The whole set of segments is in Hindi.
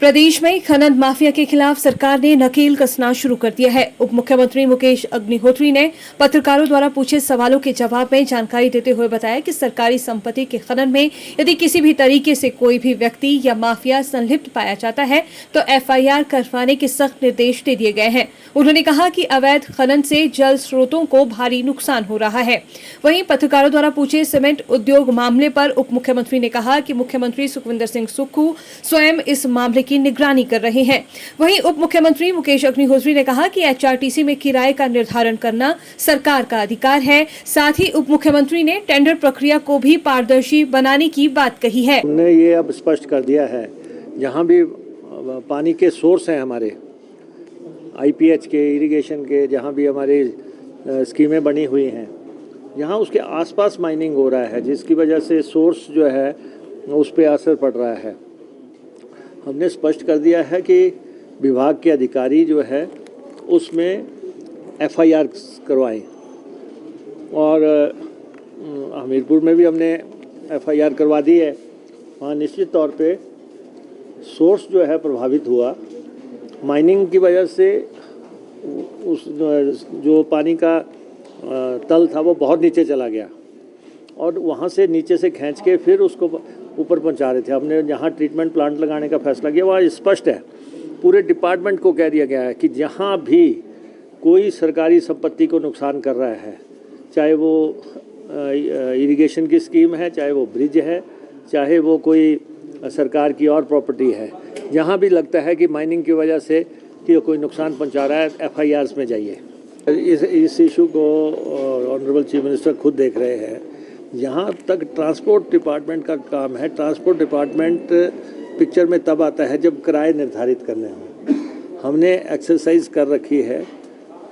प्रदेश में खनन माफिया के खिलाफ सरकार ने नकेल कसना शुरू कर दिया है। उप मुख्यमंत्री मुकेश अग्निहोत्री ने पत्रकारों द्वारा पूछे सवालों के जवाब में जानकारी देते हुए बताया कि सरकारी संपत्ति के खनन में यदि किसी भी तरीके से कोई भी व्यक्ति या माफिया संलिप्त पाया जाता है तो एफआईआर करवाने के सख्त निर्देश दे दिए गए हैं। उन्होंने कहा कि अवैध खनन से जल स्रोतों को भारी नुकसान हो रहा है। वहीं पत्रकारों द्वारा पूछे सीमेंट उद्योग मामले पर उप मुख्यमंत्री ने कहा कि मुख्यमंत्री सुखविंदर सिंह सुक्खू स्वयं इस मामले की निगरानी कर रहे हैं। वहीं उप मुख्यमंत्री मुकेश अग्निहोत्री ने कहा कि एचआरटीसी में किराए का निर्धारण करना सरकार का अधिकार है। साथ ही उप मुख्यमंत्री ने टेंडर प्रक्रिया को भी पारदर्शी बनाने की बात कही है। हमने ये अब स्पष्ट कर दिया है, जहां भी पानी के सोर्स हैं हमारे आईपीएच के, इरिगेशन के, जहां भी हमारी स्कीमें बनी हुई हैं, यहाँ उसके आसपास माइनिंग हो रहा है, जिसकी वजह से सोर्स जो है उस पर असर पड़ रहा है। हमने स्पष्ट कर दिया है कि विभाग के अधिकारी जो है उसमें एफआईआर करवाएं, और हमीरपुर में भी हमने एफआईआर करवा दी है। वहाँ निश्चित तौर पे सोर्स जो है प्रभावित हुआ, माइनिंग की वजह से उस जो पानी का तल था वो बहुत नीचे चला गया, और वहाँ से नीचे से खींच के फिर उसको ऊपर पहुँचा रहे थे। हमने जहाँ ट्रीटमेंट प्लांट लगाने का फैसला किया वहाँ स्पष्ट है, पूरे डिपार्टमेंट को कह दिया गया है कि जहाँ भी कोई सरकारी संपत्ति को नुकसान कर रहा है, चाहे वो इरिगेशन की स्कीम है, चाहे वो ब्रिज है, चाहे वो कोई सरकार की और प्रॉपर्टी है, जहाँ भी लगता है कि माइनिंग की वजह से कि कोई नुकसान पहुँचा रहा है, एफआईआर्स में जाइए। इस इशू को ऑनरेबल चीफ मिनिस्टर खुद देख रहे हैं। जहाँ तक ट्रांसपोर्ट डिपार्टमेंट का काम है, ट्रांसपोर्ट डिपार्टमेंट पिक्चर में तब आता है जब किराए निर्धारित करने हों। हमने एक्सरसाइज कर रखी है,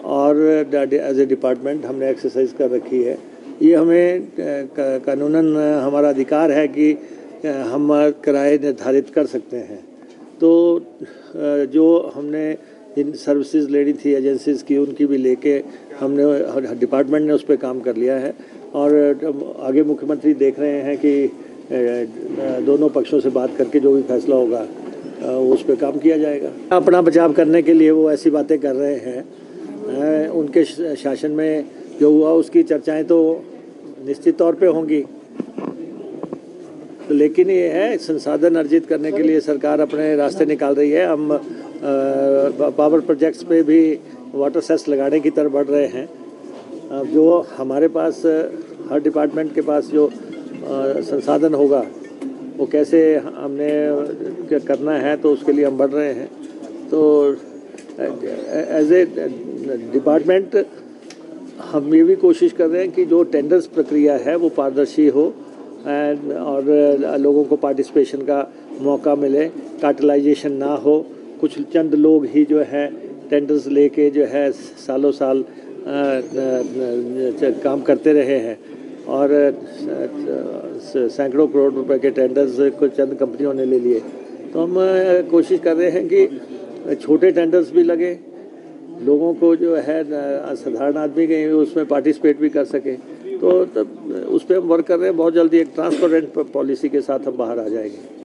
और एज ए डिपार्टमेंट हमने एक्सरसाइज कर रखी है। ये हमें कानूनन हमारा अधिकार है कि हम किराए निर्धारित कर सकते हैं। तो जो हमने इन सर्विसेज लेनी थी एजेंसीज़ की, उनकी भी लेके हमने डिपार्टमेंट ने उस पर काम कर लिया है, और आगे मुख्यमंत्री देख रहे हैं कि दोनों पक्षों से बात करके जो भी फैसला होगा उस पर काम किया जाएगा। अपना बचाव करने के लिए वो ऐसी बातें कर रहे हैं। उनके शासन में जो हुआ उसकी चर्चाएं तो निश्चित तौर पे होंगी, लेकिन ये है संसाधन अर्जित करने के लिए सरकार अपने रास्ते निकाल रही है। हम पावर प्रोजेक्ट्स पे भी वाटर सेस लगाने की तरफ बढ़ रहे हैं। जो हमारे पास हर डिपार्टमेंट के पास जो संसाधन होगा वो कैसे हमने करना है, तो उसके लिए हम बढ़ रहे हैं। तो एज ए डिपार्टमेंट हम ये भी कोशिश कर रहे हैं कि जो टेंडर्स प्रक्रिया है वो पारदर्शी हो, और लोगों को पार्टिसिपेशन का मौका मिले, कार्टेलाइजेशन ना हो। कुछ चंद लोग ही जो है टेंडर्स लेके जो है सालों साल काम करते रहे हैं, और सैकड़ों करोड़ रुपए के टेंडर्स को चंद कंपनियों ने ले लिए। तो हम कोशिश कर रहे हैं कि छोटे टेंडर्स भी लगे, लोगों को जो है साधारण आदमी के उसमें पार्टिसिपेट भी कर सके। तो तब उस पर हम वर्क कर रहे हैं। बहुत जल्दी एक ट्रांसपेरेंट पॉलिसी के साथ हम बाहर आ जाएंगे।